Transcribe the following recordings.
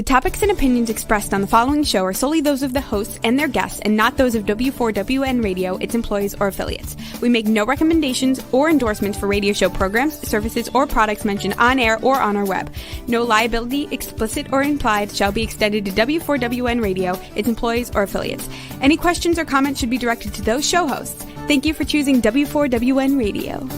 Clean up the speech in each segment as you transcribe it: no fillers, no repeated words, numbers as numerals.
The topics and opinions expressed on the following show are solely those of the hosts and their guests and not those of W4WN Radio, its employees, or affiliates. We make no recommendations or endorsements for radio show programs, services, or products mentioned on air or on our web. No liability, explicit or implied, shall be extended to W4WN Radio, its employees, or affiliates. Any questions or comments should be directed to those show hosts. Thank you for choosing W4WN Radio.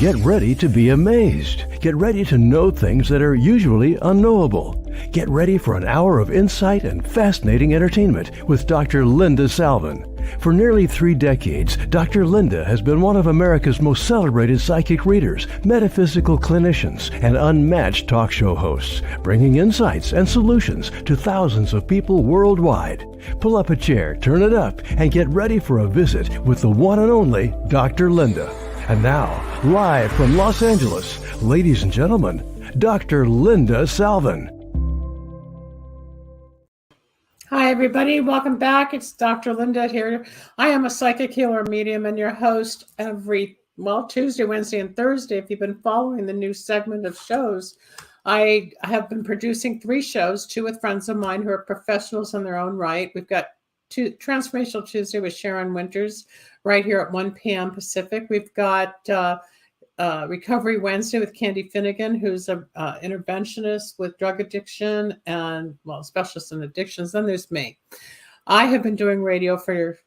Get ready to be amazed. Get ready to know things that are usually unknowable. Get ready for an hour of insight and fascinating entertainment with Dr. Linda Salvin. For nearly 3 decades, Dr. Linda has been one of America's most celebrated psychic readers, metaphysical clinicians, and unmatched talk show hosts, bringing insights and solutions to thousands of people worldwide. Pull up a chair, turn it up, and get ready for a visit with the one and only Dr. Linda. And now, live from Los Angeles, ladies and gentlemen, Dr. Linda Salvin. Hi, everybody. Welcome back. It's Dr. Linda here. I am a psychic healer medium and your host every, Tuesday, Wednesday, and Thursday. If you've been following the new segment of shows, I have been producing 3 shows, 2 with friends of mine who are professionals in their own right. We've got Transformational Tuesday with Sharon Winters right here at 1 p.m. Pacific. We've got Recovery Wednesday with Candy Finnegan, who's an interventionist with drug addiction and, specialist in addictions. Then there's me. I have been doing radio for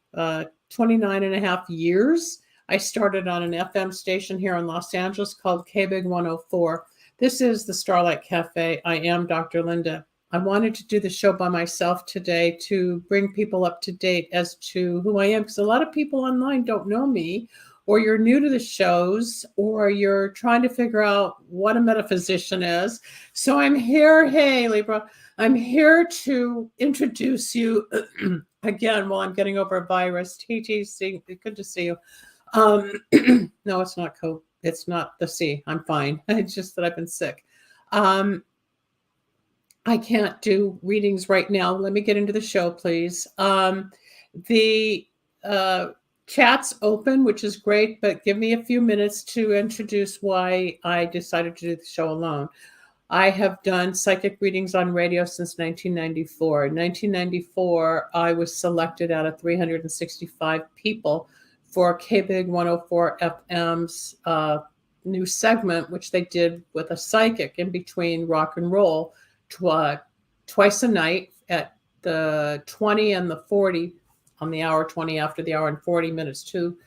29 and a half years. I started on an FM station here in Los Angeles called KBIG 104. This is the Starlight Cafe. I am Dr. Linda. I wanted to do the show by myself today to bring people up to date as to who I am, because a lot of people online don't know me, or you're new to the shows, or you're trying to figure out what a metaphysician is. So I'm here, hey, Libra, I'm here to introduce you again while I'm getting over a virus. TTC, good to see you. No, it's not COVID. It's not the C. I'm fine. It's just that I've been sick. I can't do readings right now. Let me get into the show, please. The chat's open, which is great, but give me a few minutes to introduce why I decided to do the show alone. I have done psychic readings on radio since 1994. In 1994, I was selected out of 365 people for KBIG 104 FM's new segment, which they did with a psychic in between rock and roll. Twice a night at the 20 and the 40 on the hour, 20 after the hour and 40 minutes too,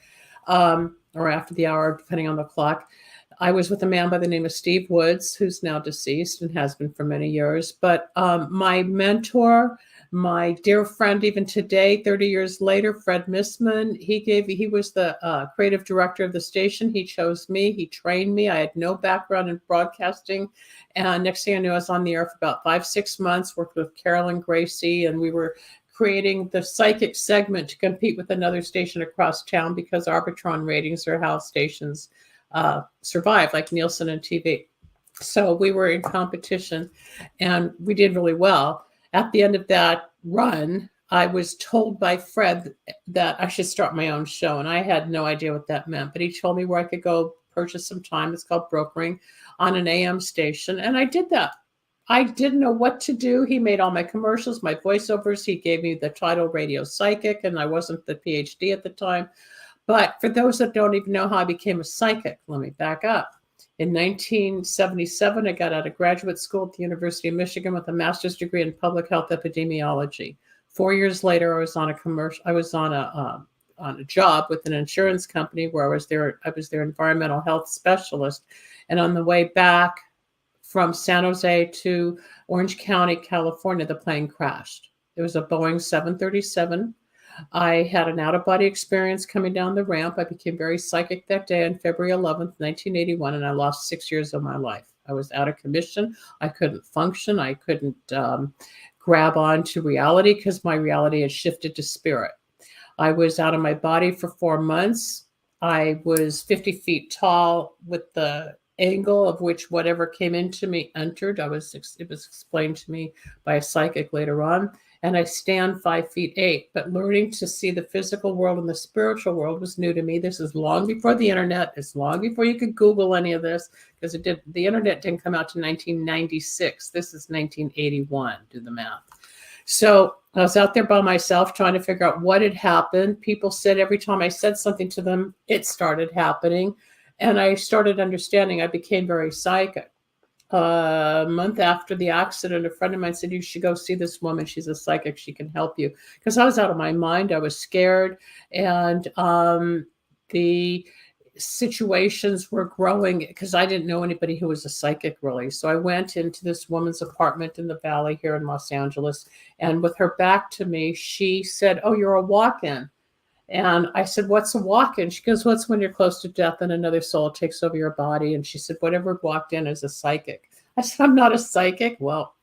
or after the hour, depending on the clock. I was with a man by the name of Steve Woods, who's now deceased and has been for many years. But my mentor, my dear friend, even today, 30 years later, Fred Missman, he was the creative director of the station. He chose me. He trained me. I had no background in broadcasting. And next thing I knew, I was on the air for about 5-6 months, worked with Carolyn Gracie, and we were creating the psychic segment to compete with another station across town, because Arbitron ratings are how stations survive, like Nielsen and TV. So we were in competition and we did really well. At the end of that run, I was told by Fred that I should start my own show. And I had no idea what that meant, but he told me where I could go purchase some time. It's called brokering on an AM station. And I did that. I didn't know what to do. He made all my commercials, my voiceovers. He gave me the title Radio Psychic, and I wasn't the PhD at the time. But for those that don't even know how I became a psychic, let me back up. In 1977, I got out of graduate school at the University of Michigan with a master's degree in public health epidemiology. 4 years later, I was on a job with an insurance company where I was their environmental health specialist. And on the way back from San Jose to Orange County, California, the plane crashed. It was a Boeing 737. I had an out-of-body experience coming down the ramp. I became very psychic that day on February 11th, 1981, and I lost 6 years of my life. I was out of commission. I couldn't function. I couldn't grab on to reality because my reality had shifted to spirit. I was out of my body for 4 months. I was 50 feet tall with the angle of which whatever came into me entered. It was explained to me by a psychic later on. and I stand 5'8", but learning to see the physical world and the spiritual world was new to me. This is long before the internet. It's long before you could Google any of this, because the internet didn't come out to 1996. This is 1981. Do the math. So I was out there by myself trying to figure out what had happened. People said every time I said something to them, it started happening. And I started understanding. I became very psychic. A month after the accident, a friend of mine said, you should go see this woman. She's a psychic. She can help you. Because I was out of my mind. I was scared. And the situations were growing because I didn't know anybody who was a psychic, really. So I went into this woman's apartment in the Valley here in Los Angeles. And with her back to me, she said, oh, you're a walk-in. And I said, what's a walk-in? She goes, what's when you're close to death and another soul takes over your body? And she said, whatever walked in is a psychic. I said, I'm not a psychic. Well,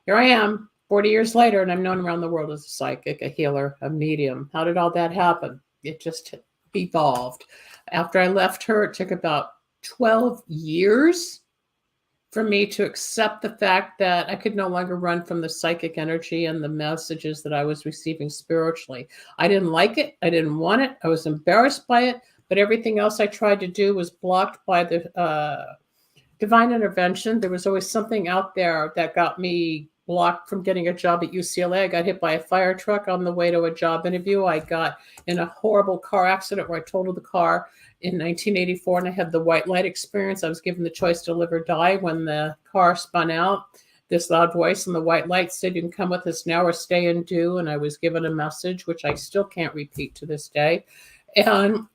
here I am 40 years later, and I'm known around the world as a psychic, a healer, a medium. How did all that happen? It just evolved. After I left her, it took about 12 years for me to accept the fact that I could no longer run from the psychic energy and the messages that I was receiving spiritually. I didn't like it. I didn't want it. I was embarrassed by it. But everything else I tried to do was blocked by the divine intervention. There was always something out there that got me blocked from getting a job at UCLA. I got hit by a fire truck on the way to a job interview. I got in a horrible car accident where I totaled the car in 1984, and I had the white light experience. I was given the choice to live or die. When the car spun out, this loud voice in the white light said, you can come with us now or stay and do. And I was given a message, which I still can't repeat to this day. And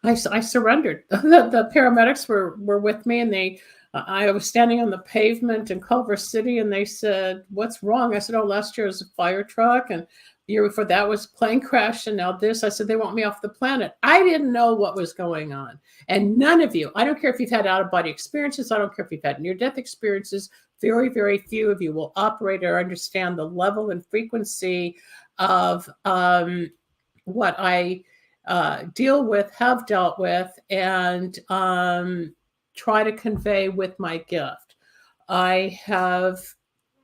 I surrendered. The paramedics were with me, and I was standing on the pavement in Culver City, and they said, what's wrong? I said, oh, last year was a fire truck, and the year before that was a plane crash, and now this. I said, they want me off the planet. I didn't know what was going on. And none of you, I don't care if you've had out-of-body experiences, I don't care if you've had near-death experiences, very, very few of you will operate or understand the level and frequency of what I deal with, have dealt with, and try to convey with my gift. I have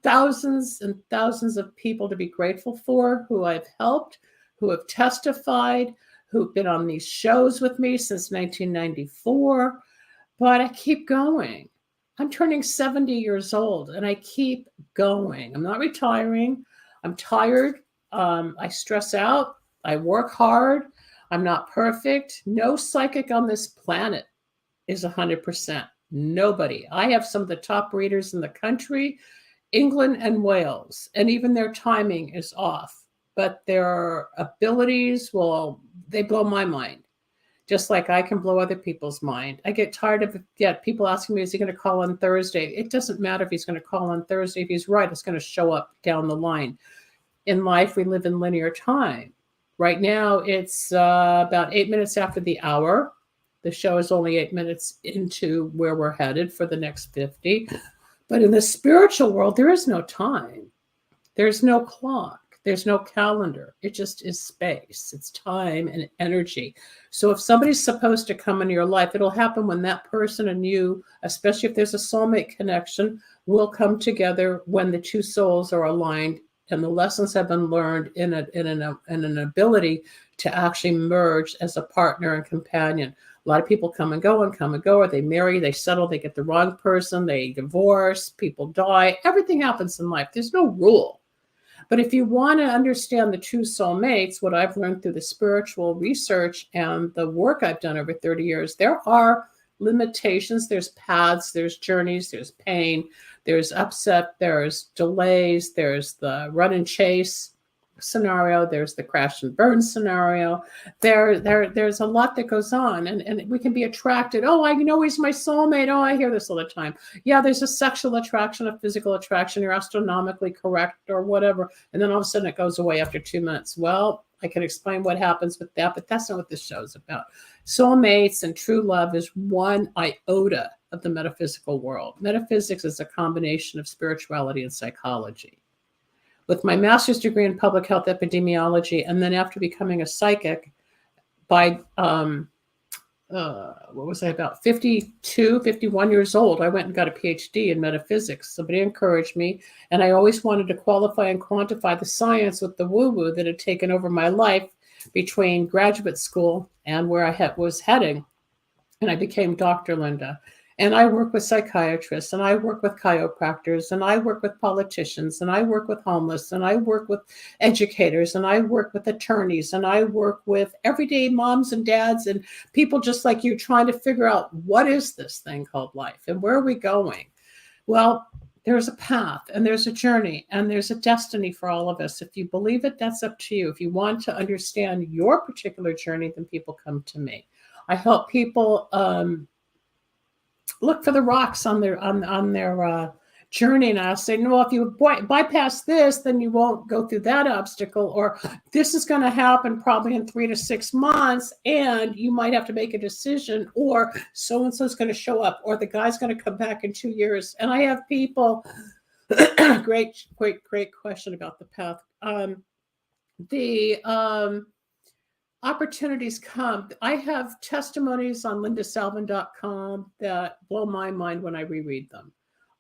thousands and thousands of people to be grateful for who I've helped, who have testified, who've been on these shows with me since 1994, but I keep going. I'm turning 70 years old and I keep going. I'm not retiring. I'm tired. I stress out. I work hard. I'm not perfect. No psychic on this planet is 100%. Nobody. I have some of the top readers in the country, England and Wales, and even their timing is off. But their abilities, well, they blow my mind, just like I can blow other people's mind. I get tired of people asking me, is he going to call on Thursday? It doesn't matter if he's going to call on Thursday. If he's right, it's going to show up down the line. In life, we live in linear time. Right now, it's about 8 minutes after the hour. The show is only 8 minutes into where we're headed for the next 50. But in the spiritual world, there is no time. There's no clock. There's no calendar. It just is space. It's time and energy. So if somebody's supposed to come into your life, it'll happen when that person and you, especially if there's a soulmate connection, will come together when the two souls are aligned and the lessons have been learned in an ability to actually merge as a partner and companion. A lot of people come and go, or they marry, they settle, they get the wrong person, they divorce, people die. Everything happens in life. There's no rule. But if you want to understand the true soulmates, what I've learned through the spiritual research and the work I've done over 30 years, there are limitations. There's paths, there's journeys, there's pain, there's upset, there's delays, there's the run and chase scenario, there's the crash and burn scenario. There's a lot that goes on, and we can be attracted. Oh, I know he's my soulmate. Oh, I hear this all the time. Yeah, there's a sexual attraction, a physical attraction. You're astronomically correct or whatever, and then all of a sudden it goes away after 2 minutes. Well, I can explain what happens with that, but that's not what this show's about. Soulmates and true love is one iota of the metaphysical world. Metaphysics is a combination of spirituality and psychology. With my master's degree in public health epidemiology, and then after becoming a psychic, by what was I, about 52, 51 years old, I went and got a PhD in metaphysics. Somebody encouraged me, and I always wanted to qualify and quantify the science with the woo-woo that had taken over my life between graduate school and where I was heading. And I became Dr. Linda. And I work with psychiatrists, and I work with chiropractors, and I work with politicians, and I work with homeless, and I work with educators, and I work with attorneys, and I work with everyday moms and dads and people just like you trying to figure out what is this thing called life and where are we going? Well, there's a path and there's a journey and there's a destiny for all of us. If you believe it, that's up to you. If you want to understand your particular journey, then people come to me. I help people look for the rocks on their journey, and I'll say, no, if you bypass this, then you won't go through that obstacle, or this is going to happen probably in 3 to 6 months, and you might have to make a decision, or so-and-so is going to show up, or the guy's going to come back in 2 years. And I have people, great question about the path. Opportunities come. I have testimonies on lindasalvin.com that blow my mind when I reread them.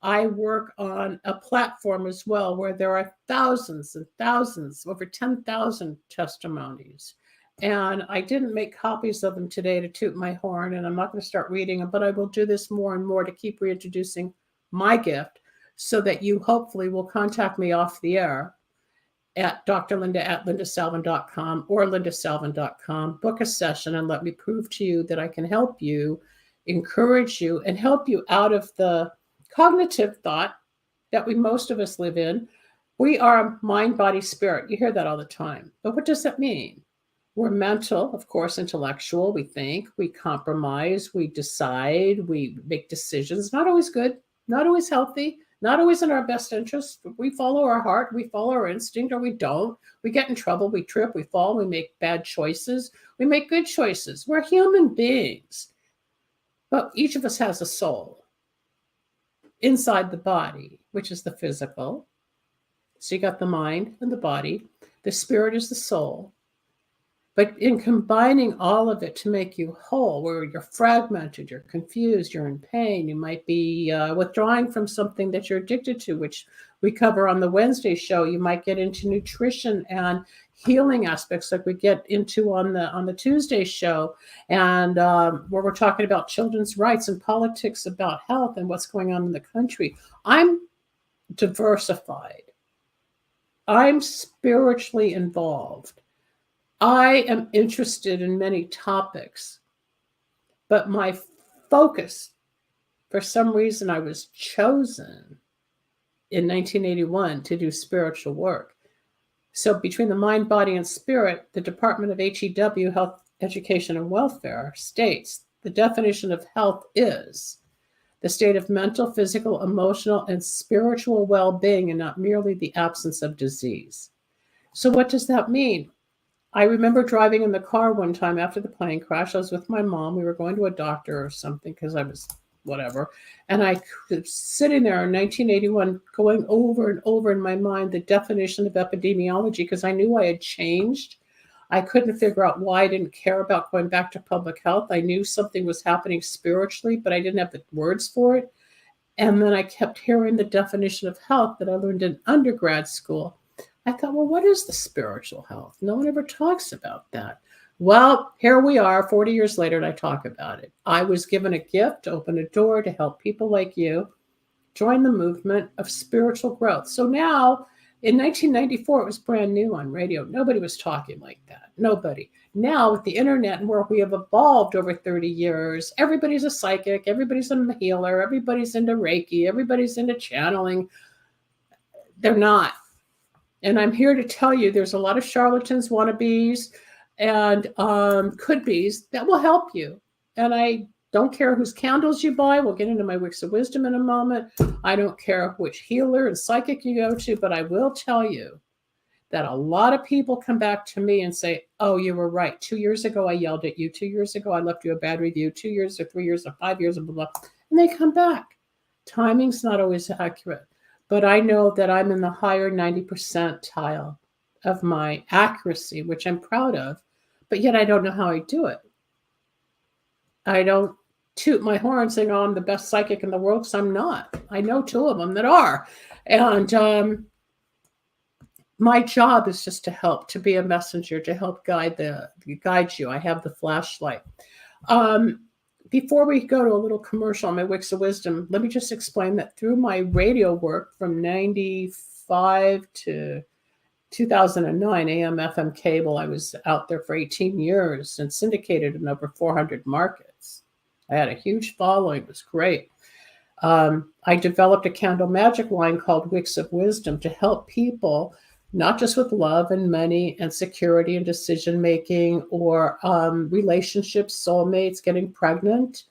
I work on a platform as well where there are thousands and thousands, over 10,000 testimonies. And I didn't make copies of them today to toot my horn, and I'm not going to start reading them, but I will do this more and more to keep reintroducing my gift so that you hopefully will contact me off the air at drlinda@lindasalvin.com or lindasalvin.com. Book a session and let me prove to you that I can help you, encourage you, and help you out of the cognitive thought that most of us live in. We are mind, body, spirit. You hear that all the time. But what does that mean? We're mental, of course, intellectual. We think, we compromise, we decide, we make decisions. Not always good, not always healthy, not always in our best interest. We follow our heart, we follow our instinct, or we don't. We get in trouble, we trip, we fall, we make bad choices. We make good choices. We're human beings. But each of us has a soul inside the body, which is the physical. So you got the mind and the body. The spirit is the soul. But in combining all of it to make you whole, where you're fragmented, you're confused, you're in pain, you might be withdrawing from something that you're addicted to, which we cover on the Wednesday show. You might get into nutrition and healing aspects like we get into on the Tuesday show, and where we're talking about children's rights and politics about health and what's going on in the country. I'm diversified. I'm spiritually involved. I am interested in many topics, but my focus, for some reason, I was chosen in 1981 to do spiritual work. So between the mind, body, and spirit, the Department of HEW, Health, Education, and Welfare, states the definition of health is the state of mental, physical, emotional, and spiritual well-being, and not merely the absence of disease. So what does that mean? I remember driving in the car one time after the plane crash. I was with my mom. We were going to a doctor or something because I was whatever. And I was sitting there in 1981 going over and over in my mind the definition of epidemiology because I knew I had changed. I couldn't figure out why I didn't care about going back to public health. I knew something was happening spiritually, but I didn't have the words for it. And then I kept hearing the definition of health that I learned in undergrad school. I thought, well, what is the spiritual health? No one ever talks about that. Well, here we are 40 years later, and I talk about it. I was given a gift to open a door to help people like you join the movement of spiritual growth. So now, in 1994, it was brand new on radio. Nobody was talking like that. Nobody. Now, with the internet and where we have evolved over 30 years, everybody's a psychic, everybody's a healer, everybody's into Reiki, everybody's into channeling. They're not. And I'm here to tell you there's a lot of charlatans, wannabes, and could-bes that will help you. And I don't care whose candles you buy. We'll get into my wicks of wisdom in a moment. I don't care which healer and psychic you go to, but I will tell you that a lot of people come back to me and say, oh, you were right. 2 years ago, I yelled at you. 2 years ago, I left you a bad review. 2 years or 3 years or 5 years, blah, blah, blah. And they come back. Timing's not always accurate. But I know that I'm in the higher 90 percentile of my accuracy, which I'm proud of, but yet I don't know how I do it. I don't toot my horn saying, oh, I'm the best psychic in the world, because I'm not. I know two of them that are. And my job is just to help, to be a messenger, to help guide you. I have the flashlight. Before we go to a little commercial on my Wicks of Wisdom, let me just explain that through my radio work from 95 to 2009, AM, FM cable, I was out there for 18 years and syndicated in over 400 markets. I had a huge following. It was great. I developed a candle magic line called Wicks of Wisdom to help people, not just with love and money and security and decision-making or relationships, soulmates, getting pregnant.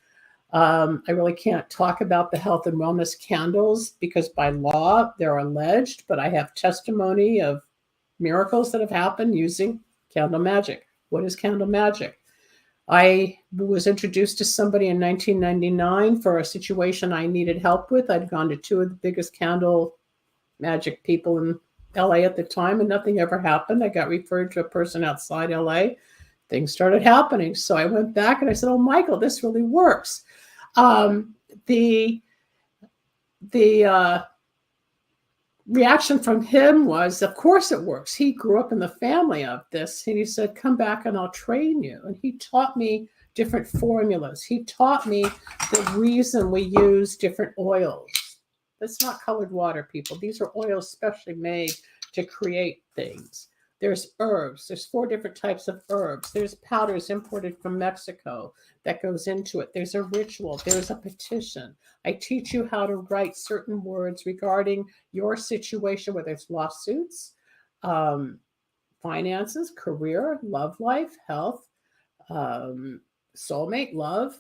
I really can't talk about the health and wellness candles because by law they're alleged, but I have testimony of miracles that have happened using candle magic. What is candle magic? I was introduced to somebody in 1999 for a situation I needed help with. I'd gone to two of the biggest candle magic people in LA at the time, and nothing ever happened. I got referred to a person outside LA. Things started happening. So I went back and I said, oh, Michael, this really works. The reaction from him was, of course it works. He grew up in the family of this. And he said, come back and I'll train you. And he taught me different formulas. He taught me the reason we use different oils. That's not colored water, people. These are oils specially made to create things. There's herbs. There's 4 different types of herbs. There's powders imported from Mexico that goes into it. There's a ritual. There's a petition. I teach you how to write certain words regarding your situation, whether it's lawsuits, finances, career, love life, health, soulmate, love,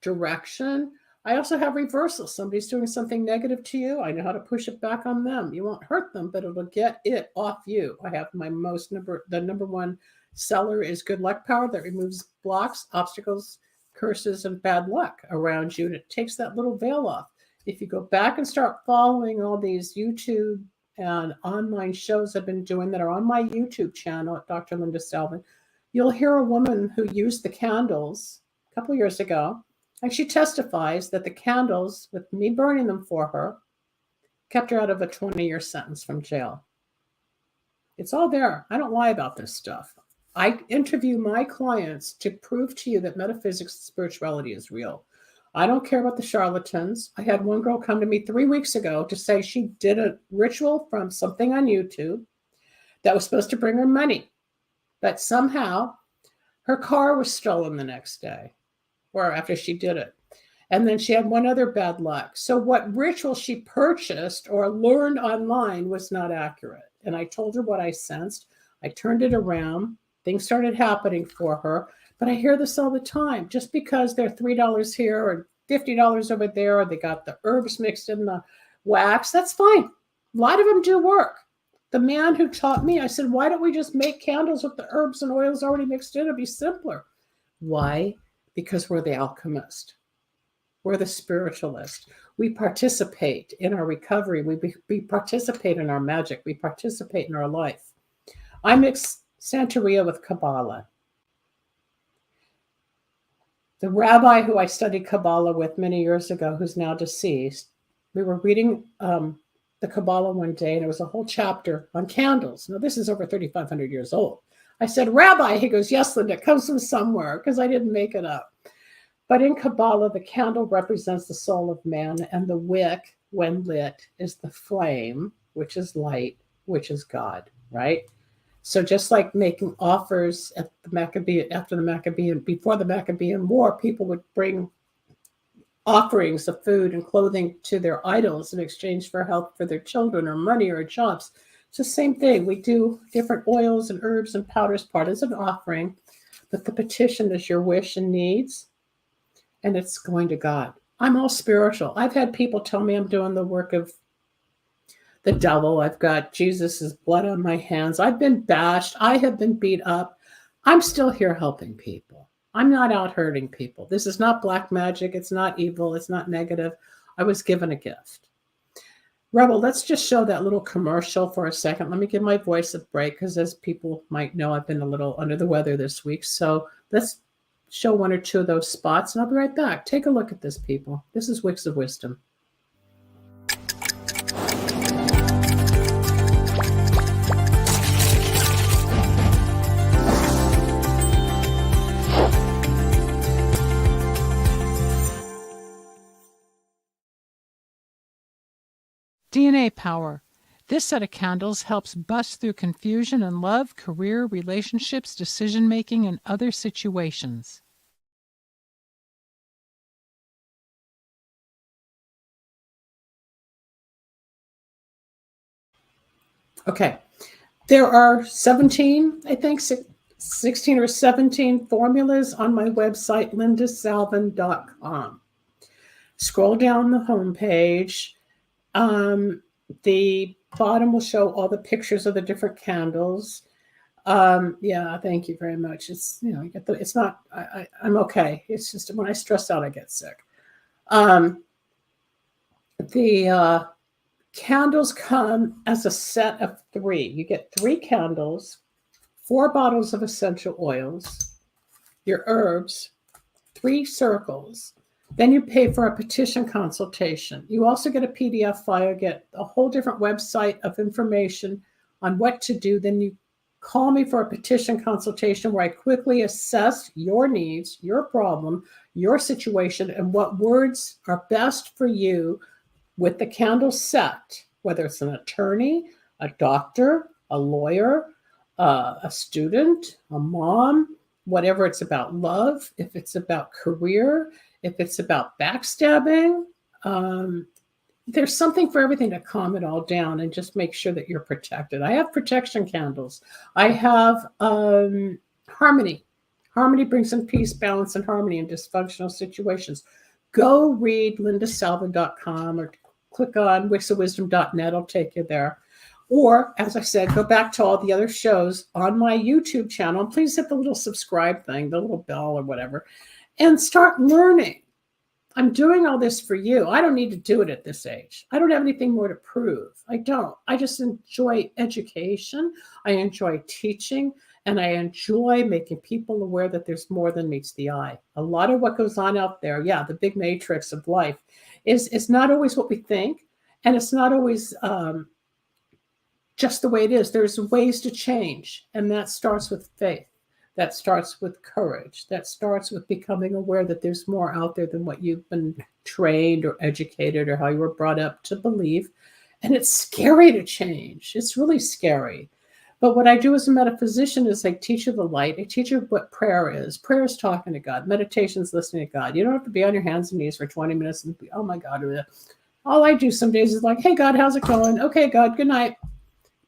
direction. I also have reversals. Somebody's doing something negative to you. I know how to push it back on them. You won't hurt them, but it'll get it off you. I have my the number one seller is Good Luck Power that removes blocks, obstacles, curses, and bad luck around you. And it takes that little veil off. If you go back and start following all these YouTube and online shows I've been doing that are on my YouTube channel at Dr. Linda Salvin, you'll hear a woman who used the candles a couple years ago. And she testifies that the candles, with me burning them for her, kept her out of a 20-year sentence from jail. It's all there. I don't lie about this stuff. I interview my clients to prove to you that metaphysics and spirituality is real. I don't care about the charlatans. I had one girl come to me 3 weeks ago to say she did a ritual from something on YouTube that was supposed to bring her money, but somehow her car was stolen the next day. Or after she did it. And then she had one other bad luck. So what ritual she purchased or learned online was not accurate. And I told her what I sensed. I turned it around. Things started happening for her. But I hear this all the time. Just because they're $3 here or $50 over there, or they got the herbs mixed in the wax, that's fine. A lot of them do work. The man who taught me, I said, why don't we just make candles with the herbs and oils already mixed in? It'd be simpler. Why? Because we're the alchemist. We're the spiritualist. We participate in our recovery. We participate in our magic. We participate in our life. I mix Santeria with Kabbalah. The rabbi who I studied Kabbalah with many years ago, who's now deceased, we were reading the Kabbalah one day, and it was a whole chapter on candles. Now, this is over 3,500 years old. I said, Rabbi, he goes, yes, Linda, it comes from somewhere, because I didn't make it up. But in Kabbalah, the candle represents the soul of man, and the wick, when lit, is the flame, which is light, which is God, right? So just like making offers at the before the Maccabean War, people would bring offerings of food and clothing to their idols in exchange for help for their children or money or jobs. It's the same thing. We do different oils and herbs and powders part as an offering, but the petition is your wish and needs, and it's going to God. I'm all spiritual. I've had people tell me I'm doing the work of the devil. I've got Jesus's blood on my hands. I've been bashed. I have been beat up. I'm still here helping people. I'm not out hurting people. This is not black magic. It's not evil. It's not negative. I was given a gift. Rebel, let's just show that little commercial for a second. Let me give my voice a break because as people might know, I've been a little under the weather this week. So let's show one or two of those spots, and I'll be right back. Take a look at this, people. This is Wicks of Wisdom. DNA Power. This set of candles helps bust through confusion in love, career, relationships, decision-making, and other situations. Okay. There are 17, I think, 16 or 17 formulas on my website, lindasalvin.com. Scroll down the homepage. The bottom will show all the pictures of the different candles. Yeah, thank you very much. It's, you get it's not, I'm okay. It's just when I stress out, I get sick. The candles come as a set of 3. You get 3 candles, 4 bottles of essential oils, your herbs, 3 circles. Then you pay for a petition consultation. You also get a PDF file, get a whole different website of information on what to do. Then you call me for a petition consultation where I quickly assess your needs, your problem, your situation, and what words are best for you with the candle set, whether it's an attorney, a doctor, a lawyer, a student, a mom, whatever it's about, love, if it's about career, if it's about backstabbing, there's something for everything to calm it all down and just make sure that you're protected. I have protection candles. I have harmony. Harmony brings in peace, balance, and harmony in dysfunctional situations. Go read lindasalvin.com or click on wicksofwisdom.net. It'll take you there. Or, as I said, go back to all the other shows on my YouTube channel. Please hit the little subscribe thing, the little bell or whatever, and start learning. I'm doing all this for you. I don't need to do it at this age. I don't have anything more to prove. I don't. I just enjoy education. I enjoy teaching, and I enjoy making people aware that there's more than meets the eye. A lot of what goes on out there, the big matrix of life, is not always what we think, and it's not always just the way it is. There's ways to change, and that starts with faith. That starts with courage. That starts with becoming aware that there's more out there than what you've been trained or educated or how you were brought up to believe. And it's scary to change. It's really scary. But what I do as a metaphysician is I teach you the light. I teach you what prayer is. Prayer is talking to God. Meditation is listening to God. You don't have to be on your hands and knees for 20 minutes and be, oh my God. All I do some days is like, hey, God, how's it going? Okay, God, good night.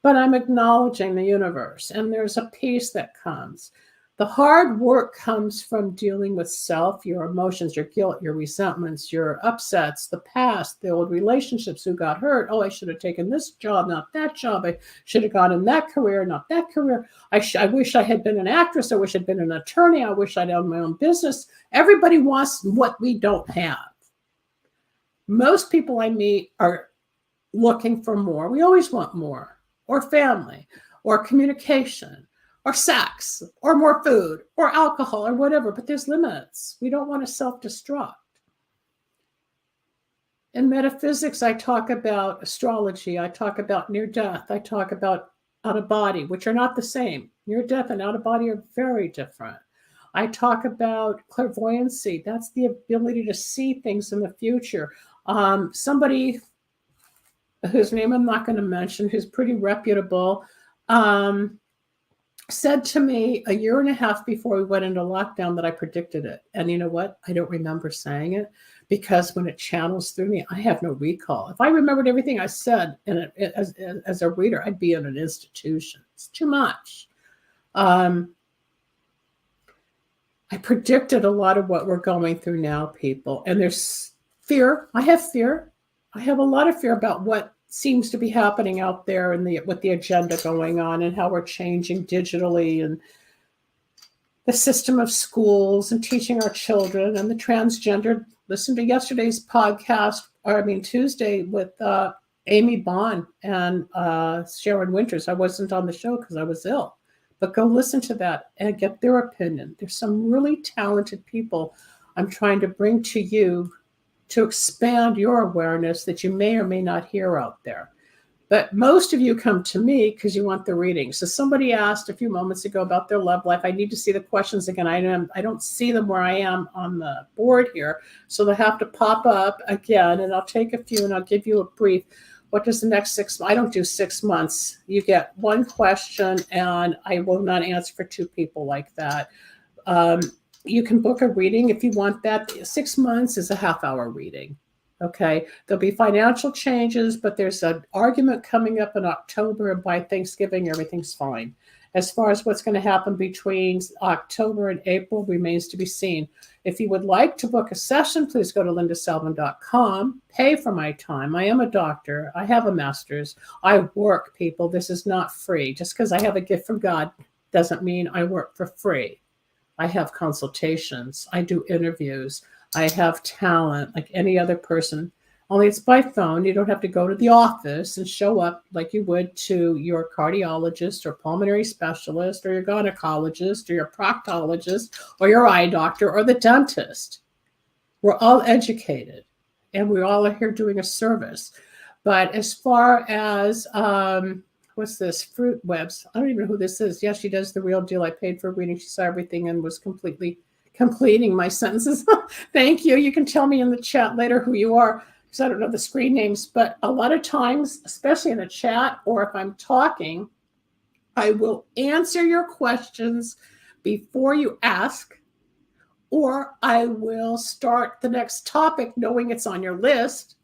But I'm acknowledging the universe, and there's a peace that comes. The hard work comes from dealing with self, your emotions, your guilt, your resentments, your upsets, the past, the old relationships, who got hurt. Oh, I should have taken this job, not that job. I should have gone in that career, not that career. I wish I had been an actress. I wish I'd been an attorney. I wish I'd owned my own business. Everybody wants what we don't have. Most people I meet are looking for more. We always want more, or family, or communication, or sex, or more food, or alcohol, or whatever, but there's limits. We don't want to self-destruct. In metaphysics, I talk about astrology, I talk about near death, I talk about out of body, which are not the same. Near death and out of body are very different. I talk about clairvoyancy. That's the ability to see things in the future. Somebody whose name I'm not going to mention, who's pretty reputable, said to me a year and a half before we went into lockdown that I predicted it. And you know what? I don't remember saying it, because when it channels through me, I have no recall. If I remembered everything I said as a reader, I'd be in an institution. It's too much. I predicted a lot of what we're going through now, people. And there's fear. I have fear. I have a lot of fear about what seems to be happening out there and with the agenda going on and how we're changing digitally, and the system of schools and teaching our children, and the transgender. Listen to yesterday's podcast, Tuesday, with Amy Bond and Sharon Winters. I wasn't on the show because I was ill, But go listen to that and get their opinion. There's some really talented people I'm trying to bring to you to expand your awareness that you may or may not hear out there. But most of you come to me because you want the reading. So somebody asked a few moments ago about their love life. I need to see the questions again. I don't see them where I am on the board here. So they'll have to pop up again, and I'll take a few and I'll give you a brief. What does the next 6 months? I don't do 6 months. You get one question, and I will not answer for 2 people like that. You can book a reading if you want that. 6 months is a half-hour reading. Okay, there'll be financial changes, but there's an argument coming up in October, and by Thanksgiving, everything's fine. As far as what's going to happen between October and April remains to be seen. If you would like to book a session, please go to lindasalvin.com, pay for my time. I am a doctor. I have a master's. I work, people. This is not free. Just because I have a gift from God doesn't mean I work for free. I have consultations. I do interviews. I have talent like any other person, only it's by phone. You don't have to go to the office and show up like you would to your cardiologist or pulmonary specialist or your gynecologist or your proctologist or your eye doctor or the dentist. We're all educated and we all are here doing a service. But as far as, what's this, Fruit Webs, I don't even know who this is. Yeah, she does the real deal. I paid for a reading. She saw everything and was completing my sentences. Thank you. You can tell me in the chat later who you are, because I don't know the screen names, but a lot of times, especially in a chat or if I'm talking, I will answer your questions before you ask, or I will start the next topic knowing it's on your list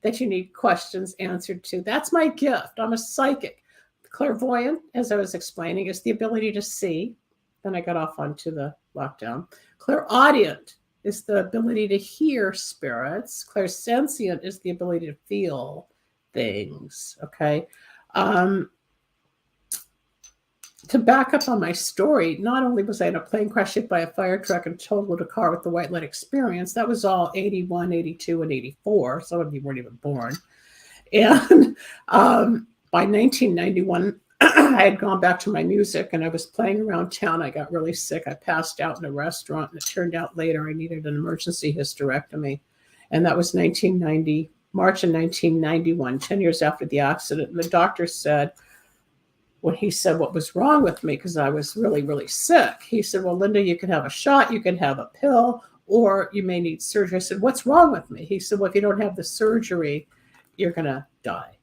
that you need questions answered to. That's my gift. I'm a psychic. Clairvoyant, as I was explaining, is the ability to see. Then I got off onto the lockdown. Clairaudient is the ability to hear spirits. Clairsentient is the ability to feel things. Okay. To back up on my story, not only was I in a plane crash hit by a fire truck and totaled a car with the white light experience, that was all 81, 82, and 84. Some of you weren't even born. And by 1991, I had gone back to my music and I was playing around town. I got really sick. I passed out in a restaurant, and it turned out later I needed an emergency hysterectomy. And that was March of 1991, 10 years after the accident. And the doctor said, when he said what was wrong with me, because I was really, really sick, he said, well, Linda, you can have a shot, you can have a pill, or you may need surgery. I said, what's wrong with me? He said, well, if you don't have the surgery, you're going to die.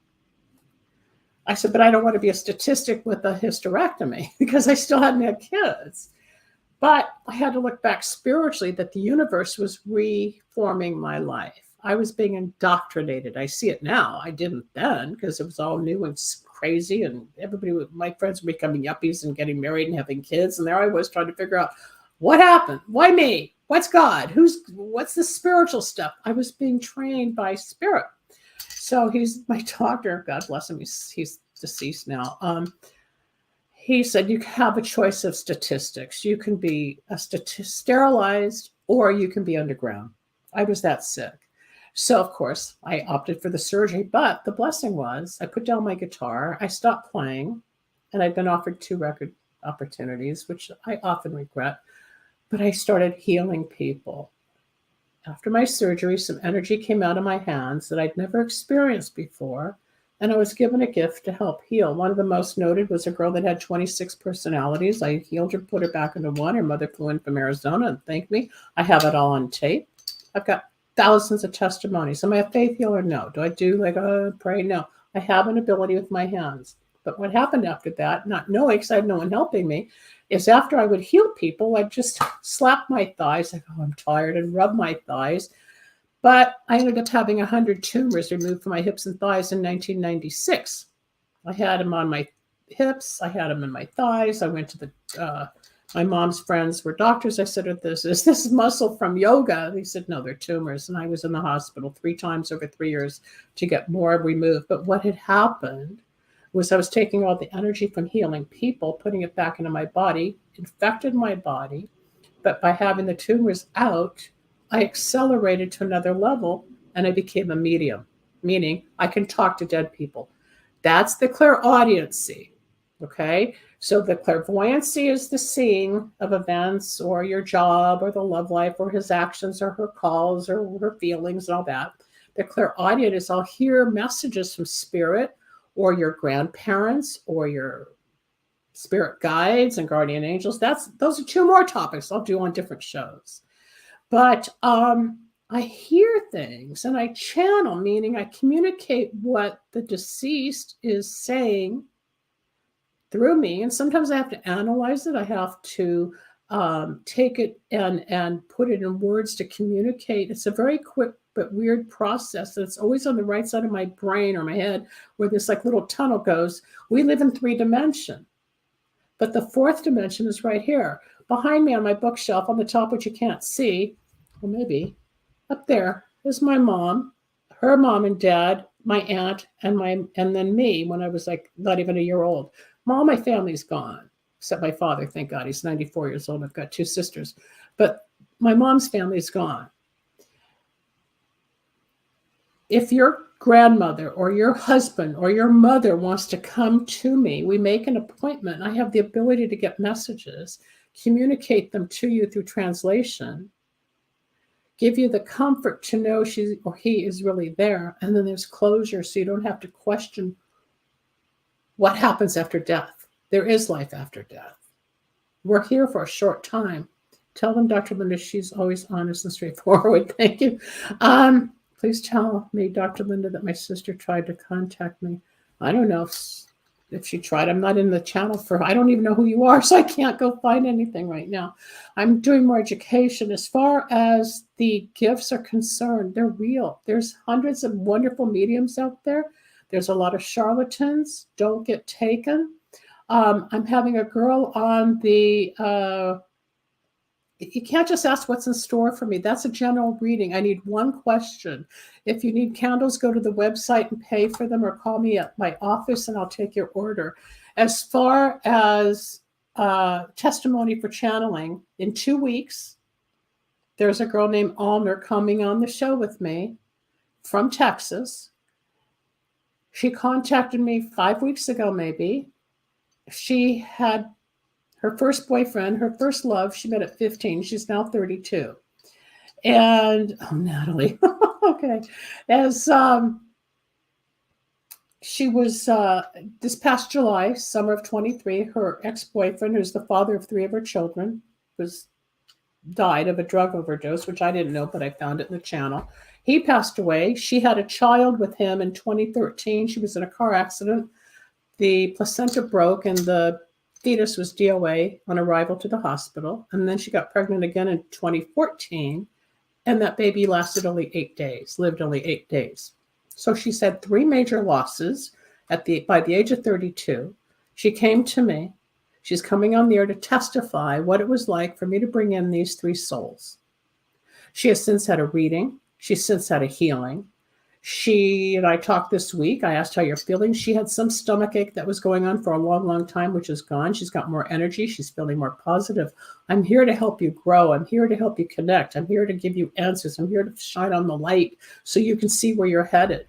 I said, but I don't want to be a statistic with a hysterectomy because I still hadn't had kids. But I had to look back spiritually that the universe was reforming my life. I was being indoctrinated. I see it now. I didn't then because it was all new and crazy. And my friends were becoming yuppies and getting married and having kids. And there I was trying to figure out what happened? Why me? What's God? What's the spiritual stuff? I was being trained by spirit. So he's my doctor. God bless him. He's deceased now. He said, you have a choice of statistics. You can be sterilized or you can be underground. I was that sick. So, of course, I opted for the surgery. But the blessing was I put down my guitar. I stopped playing. And I'd been offered 2 record opportunities, which I often regret. But I started healing people. After my surgery, some energy came out of my hands that I'd never experienced before, and I was given a gift to help heal. One of the most noted was a girl that had 26 personalities. I healed her, put her back into one. Her mother flew in from Arizona and thanked me. I have it all on tape. I've got thousands of testimonies. Am I a faith healer? No. Do I do pray? No. I have an ability with my hands. But what happened after that, not knowing because I had no one helping me, is after I would heal people, I'd just slap my thighs, like, oh, I'm tired, and rub my thighs. But I ended up having 100 tumors removed from my hips and thighs in 1996. I had them on my hips. I had them in my thighs. I went to my mom's friends were doctors. I said, is this muscle from yoga? They said, no, they're tumors. And I was in the hospital 3 times over 3 years to get more removed. But what had happened was I was taking all the energy from healing people, putting it back into my body, infected my body. But by having the tumors out, I accelerated to another level and I became a medium, meaning I can talk to dead people. That's the clairaudiency. Okay, so the clairvoyancy is the seeing of events or your job or the love life or his actions or her calls or her feelings and all that. The clairaudient is I'll hear messages from spirit or your grandparents or your spirit guides and guardian angels. Those are two more topics I'll do on different shows. But I hear things and I channel, meaning I communicate what the deceased is saying through me. And sometimes I have to analyze it. I have to take it and put it in words to communicate. It's a very quick but weird process. It's always on the right side of my brain or my head where this like little tunnel goes. We live in 3 dimensions, but the 4th dimension is right here. Behind me on my bookshelf on the top, which you can't see, well, maybe up there is my mom, her mom and dad, my aunt, and then me when I was like not even a year old. All my family's gone, except my father, thank God. He's 94 years old. I've got 2 sisters. But my mom's family's gone. If your grandmother or your husband or your mother wants to come to me, we make an appointment. I have the ability to get messages, communicate them to you through translation, give you the comfort to know she or he is really there. And then there's closure so you don't have to question what happens after death. There is life after death. We're here for a short time. Tell them, Dr. Linda, she's always honest and straightforward. Thank you. Please tell me, Dr. Linda, that my sister tried to contact me. I don't know if she tried. I'm not in the channel I don't even know who you are, so I can't go find anything right now. I'm doing more education. As far as the gifts are concerned, they're real. There's hundreds of wonderful mediums out there. There's a lot of charlatans. Don't get taken. I'm having a girl on the, you can't just ask what's in store for me. That's a general reading. I need one question. If you need candles, go to the website and pay for them or call me at my office and I'll take your order. As far as testimony for channeling, in 2 weeks, there's a girl named Almer coming on the show with me from Texas. She contacted me 5 weeks ago, maybe. She had her first boyfriend, her first love, she met at 15. She's now 32. And, oh, Natalie, okay. As she was, this past July, summer of 23, her ex-boyfriend, who's the father of 3 of her children, died of a drug overdose, which I didn't know, but I found it in the channel. He passed away. She had a child with him in 2013. She was in a car accident. The placenta broke and the fetus was DOA on arrival to the hospital. And then she got pregnant again in 2014. And that baby lasted only 8 days, lived only 8 days. So she's had 3 major losses by the age of 32. She came to me. She's coming on the air to testify what it was like for me to bring in these 3 souls. She has since had a reading. She's since had a healing. She and I talked this week. I asked how you're feeling. She had some stomach ache that was going on for a long, long time, which is gone. She's got more energy. She's feeling more positive. I'm here to help you grow. I'm here to help you connect. I'm here to give you answers. I'm here to shine on the light so you can see where you're headed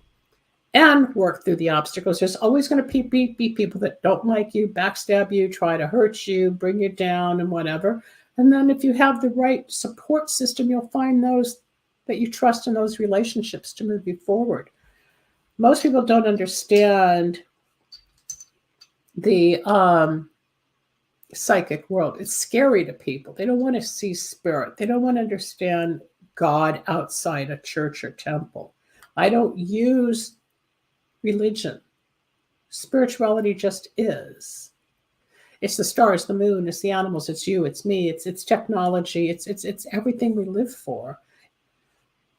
and work through the obstacles. There's always going to be people that don't like you, backstab you, try to hurt you, bring you down and whatever. And then if you have the right support system, you'll find those that you trust in those relationships to move you forward. Most people don't understand the psychic world. It's scary to people. They don't want to see spirit. They don't want to understand God outside a church or temple. I don't use religion. Spirituality just is. It's the stars, the moon, it's the animals, it's you, it's me, it's technology, it's everything we live for.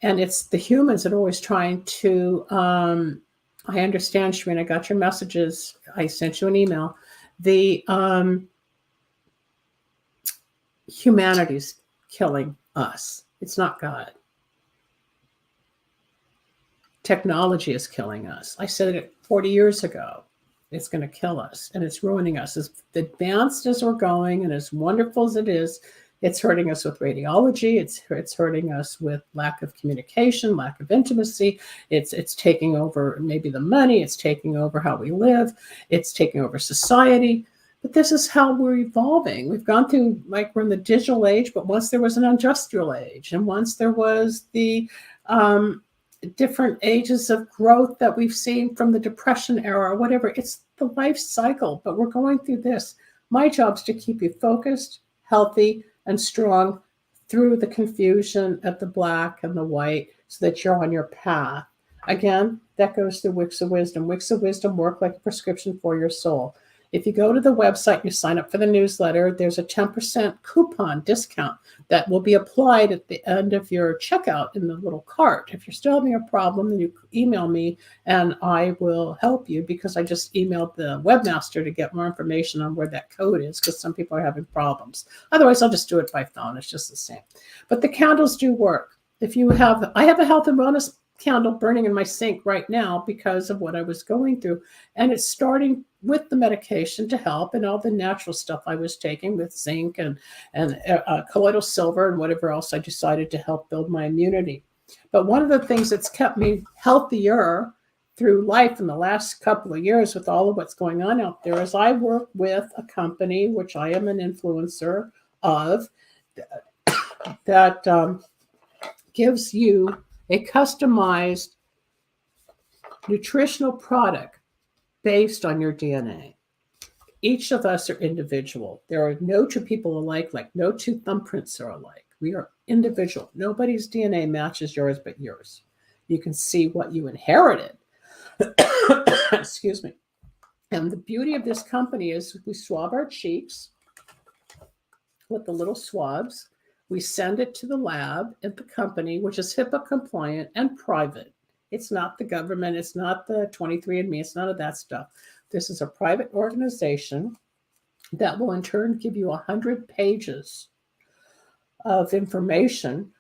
And it's the humans that are always trying to, I understand, Shereen, I got your messages. I sent you an email. The humanity's killing us. It's not God. Technology is killing us. I said it 40 years ago. It's going to kill us and it's ruining us. As advanced as we're going and as wonderful as it is, it's hurting us with radiology. It's hurting us with lack of communication, lack of intimacy. It's taking over maybe the money. It's taking over how we live. It's taking over society. But this is how we're evolving. We've gone through, like, we're in the digital age, but once there was an industrial age, and once there was the different ages of growth that we've seen from the Depression era or whatever. It's the life cycle, but we're going through this. My job is to keep you focused, healthy, and strong through the confusion of the black and the white so that you're on your path. Again, that goes through Wicks of Wisdom. Wicks of Wisdom work like a prescription for your soul. If you go to the website, you sign up for the newsletter, there's a 10% coupon discount that will be applied at the end of your checkout in the little cart. If you're still having a problem, then you email me and I will help you, because I just emailed the webmaster to get more information on where that code is, because some people are having problems. Otherwise, I'll just do it by phone. It's just the same. But the candles do work. I have a health and wellness candle burning in my sink right now because of what I was going through. And it's starting with the medication to help, and all the natural stuff I was taking with zinc and colloidal silver and whatever else I decided to help build my immunity. But one of the things that's kept me healthier through life in the last couple of years with all of what's going on out there is I work with a company, which I am an influencer of, that gives you a customized nutritional product based on your DNA. Each of us are individual. There are no two people alike, like no two thumbprints are alike. We are individual. Nobody's DNA matches yours but yours. You can see what you inherited. Excuse me. And the beauty of this company is we swab our cheeks with the little swabs. We send it to the lab at the company, which is HIPAA compliant and private. It's not the government. It's not the 23andMe. It's none of that stuff. This is a private organization that will in turn give you 100 pages of information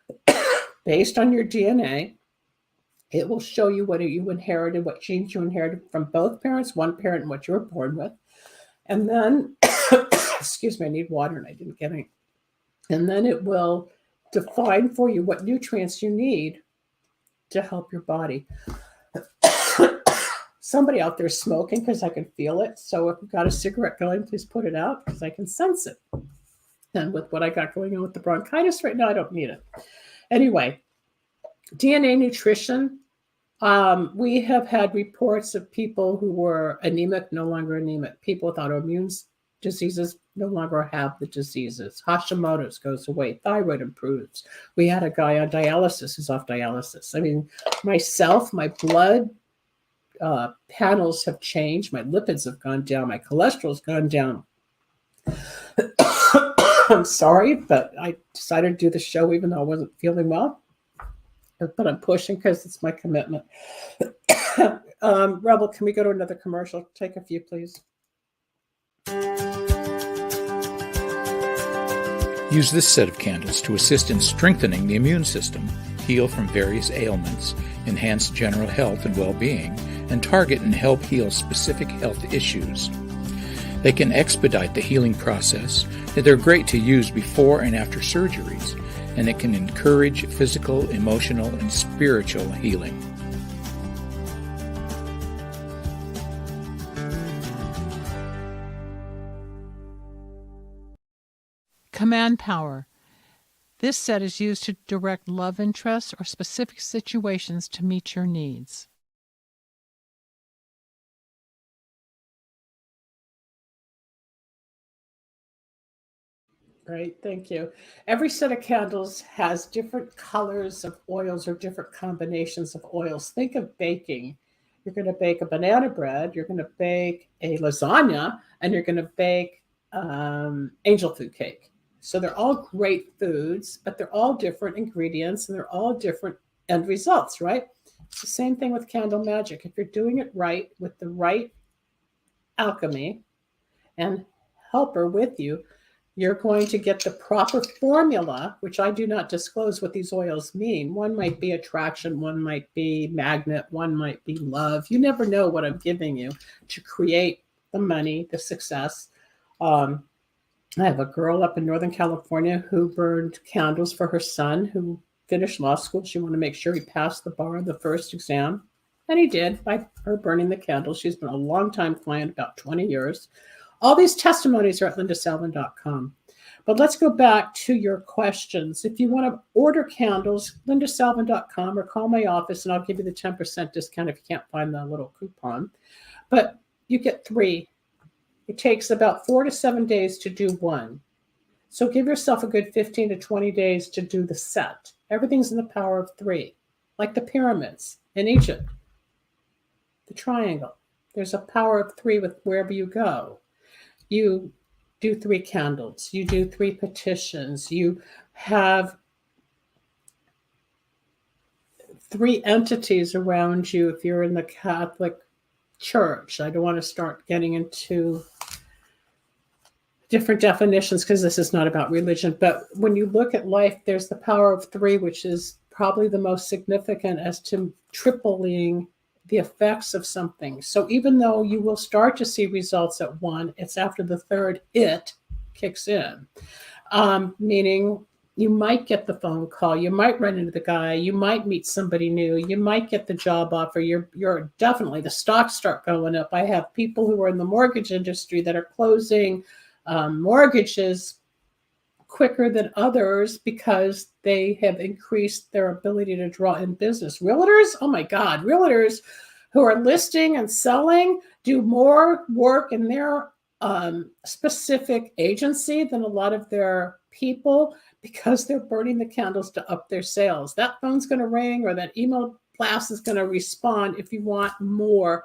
based on your DNA. It will show you what you inherited, what genes you inherited from both parents, one parent, and what you were born with. And then, excuse me, I need water and I didn't get any. And then it will define for you what nutrients you need to help your body. Somebody out there is smoking because I can feel it. So if you've got a cigarette going, please put it out because I can sense it. And with what I got going on with the bronchitis right now, I don't need it. Anyway, DNA nutrition. We have had reports of people who were anemic, no longer anemic. People with autoimmune diseases no longer have the diseases. Hashimoto's goes away. Thyroid improves. We had a guy on dialysis who's off dialysis. I mean, myself, my blood panels have changed. My lipids have gone down. My cholesterol's gone down. I'm sorry, but I decided to do the show even though I wasn't feeling well. But I'm pushing because it's my commitment. Rebel, can we go to another commercial? Take a few, please. Use this set of candles to assist in strengthening the immune system, heal from various ailments, enhance general health and well-being, and target and help heal specific health issues. They can expedite the healing process, and they're great to use before and after surgeries, and it can encourage physical, emotional, and spiritual healing. Command Power. This set is used to direct love interests or specific situations to meet your needs. Great, thank you. Every set of candles has different colors of oils or different combinations of oils. Think of baking. You're going to bake a banana bread, you're going to bake a lasagna, and you're going to bake angel food cake. So they're all great foods, but they're all different ingredients and they're all different end results, right? It's the same thing with candle magic. If you're doing it right with the right alchemy and helper with you, you're going to get the proper formula, which I do not disclose what these oils mean. One might be attraction, one might be magnet, one might be love. You never know what I'm giving you to create the money, the success. I have a girl up in Northern California who burned candles for her son who finished law school. She wanted to make sure he passed the bar on the first exam. And he did by her burning the candles. She's been a long-time client, about 20 years. All these testimonies are at lindasalvin.com. But let's go back to your questions. If you want to order candles, lindasalvin.com, or call my office and I'll give you the 10% discount if you can't find the little coupon. But you get 3. It takes about 4 to 7 days to do one. So give yourself a good 15 to 20 days to do the set. Everything's in the power of 3, like the pyramids in Egypt, the triangle. There's a power of 3 with wherever you go. You do 3 candles. You do 3 petitions. You have 3 entities around you if you're in the Catholic Church. I don't want to start getting into different definitions because this is not about religion. But when you look at life, there's the power of 3, which is probably the most significant as to tripling the effects of something. So even though you will start to see results at 1, it's after the 3rd it kicks in. Meaning you might get the phone call, you might run into the guy, you might meet somebody new, you might get the job offer. You're definitely, the stocks start going up. I have people who are in the mortgage industry that are closing mortgages quicker than others because they have increased their ability to draw in business. Realtors, oh my God, realtors who are listing and selling do more work in their specific agency than a lot of their people because they're burning the candles to up their sales. That phone's going to ring or that email blast is going to respond. If you want more,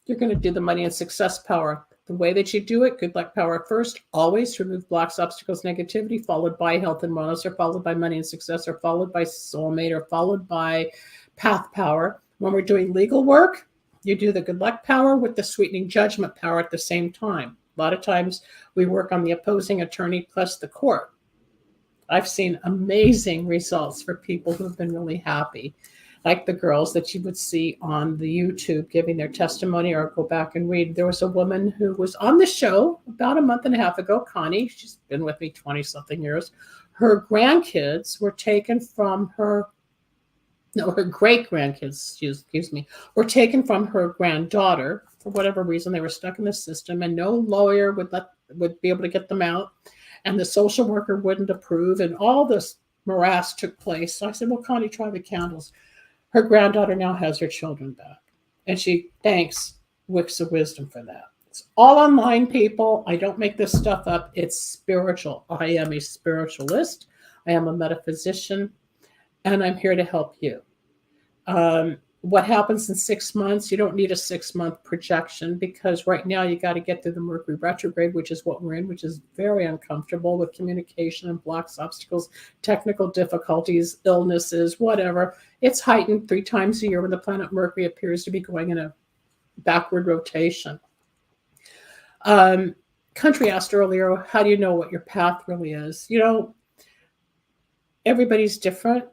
you're going to do the money and success power. The way that you do it, good luck power first, always remove blocks, obstacles, negativity, followed by health and wellness, or followed by money and success, or followed by soulmate, or followed by path power. When we're doing legal work, you do the good luck power with the sweetening judgment power at the same time. A lot of times we work on the opposing attorney plus the court. I've seen amazing results for people who have been really happy, like the girls that you would see on the YouTube giving their testimony, or go back and read. There was a woman who was on the show about a month and a half ago, Connie. She's been with me 20-something years. Her grandkids were taken from her, her great-grandkids, excuse me, were taken from her granddaughter. For whatever reason, they were stuck in the system, and no lawyer would be able to get them out, and the social worker wouldn't approve, and all this morass took place. So I said, well, Connie, try the candles. Her granddaughter now has her children back, and she thanks Wicks of Wisdom for that. It's all online, people. I don't make this stuff up. It's spiritual. I am a spiritualist. I am a metaphysician, and I'm here to help you. What happens in 6 months? You don't need a 6-month projection, because right now you got to get through the Mercury retrograde, which is what we're in, which is very uncomfortable with communication and blocks, obstacles, technical difficulties, illnesses, whatever. It's heightened 3 times a year when the planet Mercury appears to be going in a backward rotation. Country asked earlier, how do you know what your path really is? Everybody's different.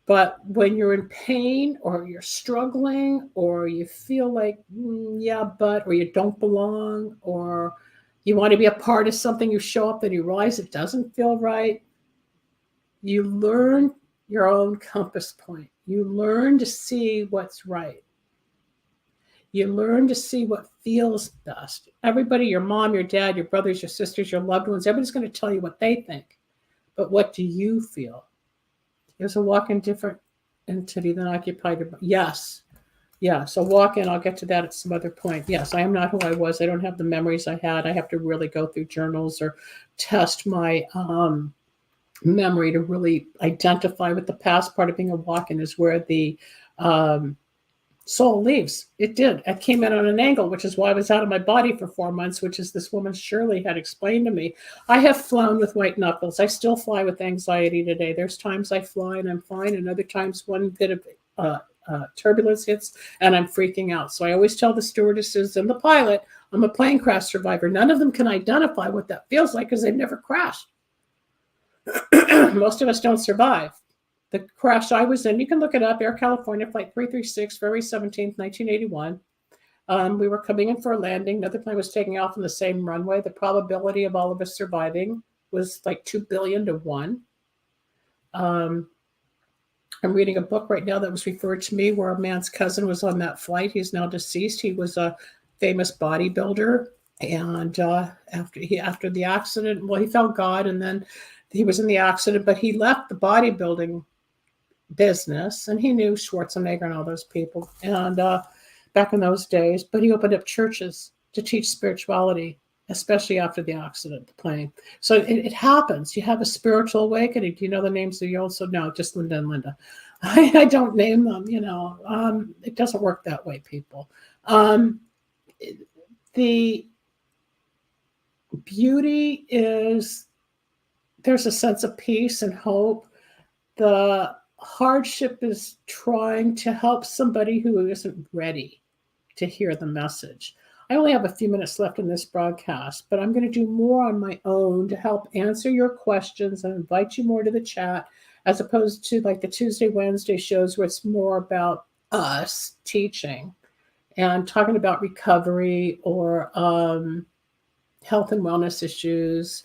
But when you're in pain, or you're struggling, or you feel like, or you don't belong, or you want to be a part of something, you show up and you realize it doesn't feel right, you learn your own compass point. You learn to see what's right. You learn to see what feels best. Everybody, your mom, your dad, your brothers, your sisters, your loved ones, everybody's going to tell you what they think. But what do you feel? There's a walk-in different entity than occupied. Yes. Yeah. So walk-in, I'll get to that at some other point. Yes, I am not who I was. I don't have the memories I had. I have to really go through journals or test my memory to really identify what the past part of being a walk-in is, where the soul leaves. It did. It came in on an angle, which is why I was out of my body for 4 months, which is this woman Shirley had explained to me. I have flown with white knuckles. I still fly with anxiety today. There's times I fly and I'm fine, and other times one bit of turbulence hits and I'm freaking out. So I always tell the stewardesses and the pilot, I'm a plane crash survivor. None of them can identify what that feels like because they've never crashed. Most of us don't survive. The crash I was in, you can look it up, Air California, Flight 336, February 17th, 1981. We were coming in for a landing. Another plane was taking off on the same runway. The probability of all of us surviving was like 2 billion to 1. I'm reading a book right now that was referred to me where a man's cousin was on that flight. He's now deceased. He was a famous bodybuilder. And after the accident, well, he found God, and then he was in the accident, but he left the bodybuilding business, and he knew Schwarzenegger and all those people, and back in those days. But he opened up churches to teach spirituality, especially after the accident, the plane. So it happens. You have a spiritual awakening. Do you know the names of your old? So no, just Linda and Linda. I don't name them. It doesn't work that way, people. The beauty is there's a sense of peace and hope. The hardship is trying to help somebody who isn't ready to hear the message. I only have a few minutes left in this broadcast, but I'm going to do more on my own to help answer your questions and invite you more to the chat, as opposed to like the Tuesday, Wednesday shows where it's more about us teaching and talking about recovery or health and wellness issues,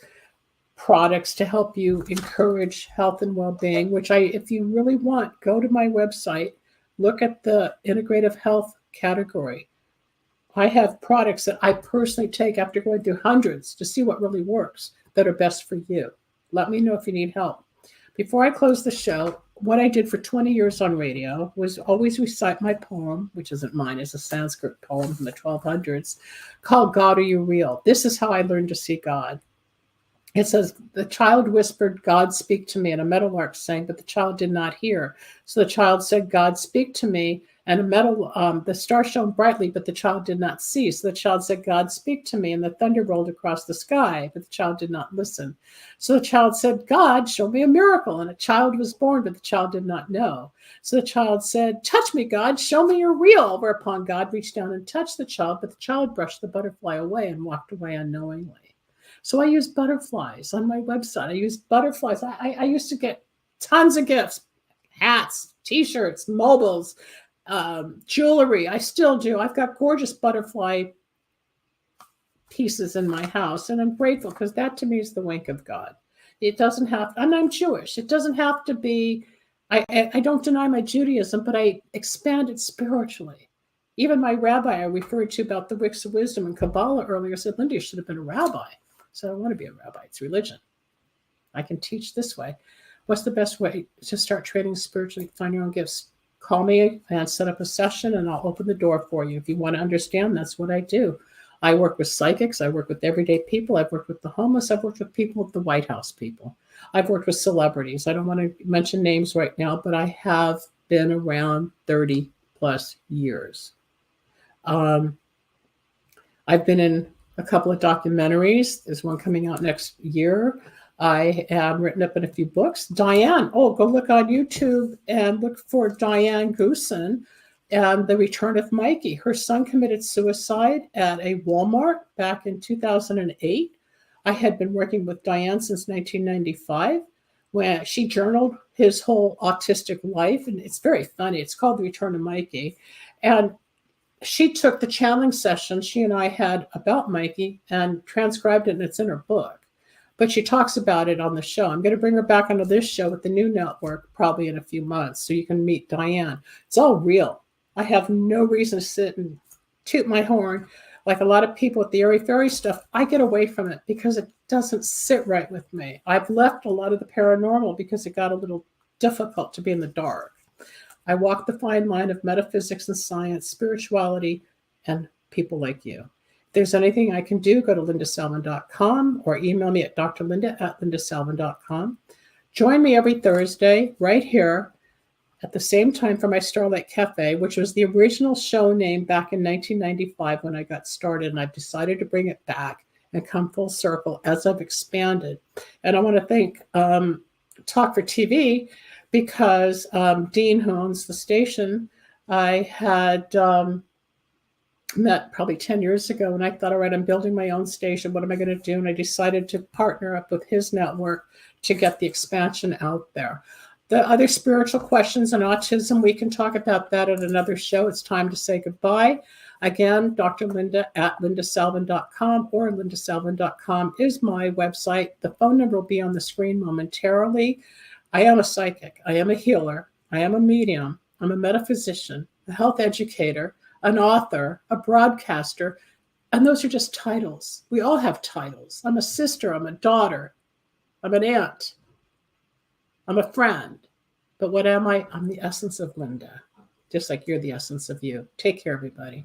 products to help you encourage health and well-being, which if you really want, go to my website, look at the integrative health category. I have products that I personally take after going through hundreds to see what really works that are best for you. Let me know if you need help. Before I close the show, what I did for 20 years on radio was always recite my poem, which isn't mine, it's a Sanskrit poem from the 1200s, called God Are You Real? This is how I learned to see God. It says, the child whispered, God speak to me, and a meadowlark sang, but the child did not hear. So the child said, God speak to me, and the star shone brightly, but the child did not see. So the child said, God speak to me, and the thunder rolled across the sky, but the child did not listen. So the child said, God, show me a miracle. And a child was born, but the child did not know. So the child said, touch me, God, show me you're real. Whereupon God reached down and touched the child, but the child brushed the butterfly away and walked away unknowingly. So I use butterflies on my website. I use butterflies. I used to get tons of gifts, hats, T-shirts, mobiles, jewelry. I still do. I've got gorgeous butterfly pieces in my house, and I'm grateful because that to me is the wink of God. It doesn't have, and I'm Jewish. It doesn't have to be, I don't deny my Judaism, but I expand it spiritually. Even my rabbi I referred to about the wicks of wisdom and Kabbalah earlier said, Linda, you should have been a rabbi. So I don't want to be a rabbi. It's religion. I can teach this way. What's the best way to start trading spiritually? Find your own gifts. Call me and set up a session, and I'll open the door for you. If you want to understand, that's what I do. I work with psychics. I work with everyday people. I've worked with the homeless. I've worked with people with the White House people. I've worked with celebrities. I don't want to mention names right now, but I have been around 30 plus years. I've been in a couple of documentaries. There's one coming out next year. I am written up in a few books. Diane, go look on YouTube and look for Diane Goosen and The Return of Mikey. Her son committed suicide at a Walmart back in 2008. I had been working with Diane since 1995, when she journaled his whole autistic life. And it's very funny. It's called The Return of Mikey. And she took the channeling session she and I had about Mikey and transcribed it, and it's in her book. But she talks about it on the show. I'm going to bring her back onto this show with the new network probably in a few months so you can meet Diane. It's all real. I have no reason to sit and toot my horn like a lot of people with the airy-fairy stuff. I get away from it because it doesn't sit right with me. I've left a lot of the paranormal because it got a little difficult to be in the dark. I walk the fine line of metaphysics and science, spirituality, and people like you. If there's anything I can do, go to lindasalvin.com or email me at drlinda@lindasalvin.com. Join me every Thursday right here at the same time for my Starlight Cafe, which was the original show name back in 1995 when I got started, and I've decided to bring it back and come full circle as I've expanded. And I want to thank Talk for TV, because Dean, who owns the station, I had met probably 10 years ago, and I thought, all right, I'm building my own station. What am I going to do? And I decided to partner up with his network to get the expansion out there. The other spiritual questions on autism, we can talk about that at another show. It's time to say goodbye. Again, Dr. Linda at lindasalvin.com or lindasalvin.com is my website. The phone number will be on the screen momentarily. I am a psychic. I am a healer. I am a medium. I'm a metaphysician, a health educator, an author, a broadcaster, and those are just titles. We all have titles. I'm a sister, I'm a daughter, I'm an aunt, I'm a friend. But what am I? I'm the essence of Linda, just like you're the essence of you. Take care, everybody.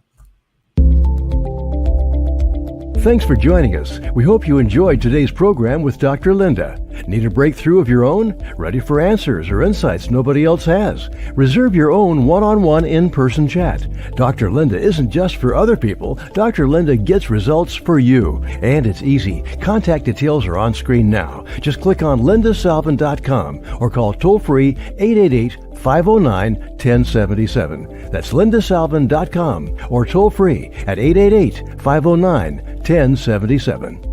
Thanks for joining us. We hope you enjoyed today's program with Dr. Linda. Need a breakthrough of your own? Ready for answers or insights nobody else has? Reserve your own one-on-one in-person chat. Dr. Linda isn't just for other people. Dr. Linda gets results for you. And it's easy. Contact details are on screen now. Just click on lindasalvin.com or call toll-free 888-509-1077. That's lindasalvin.com or toll-free at 888-509-1077.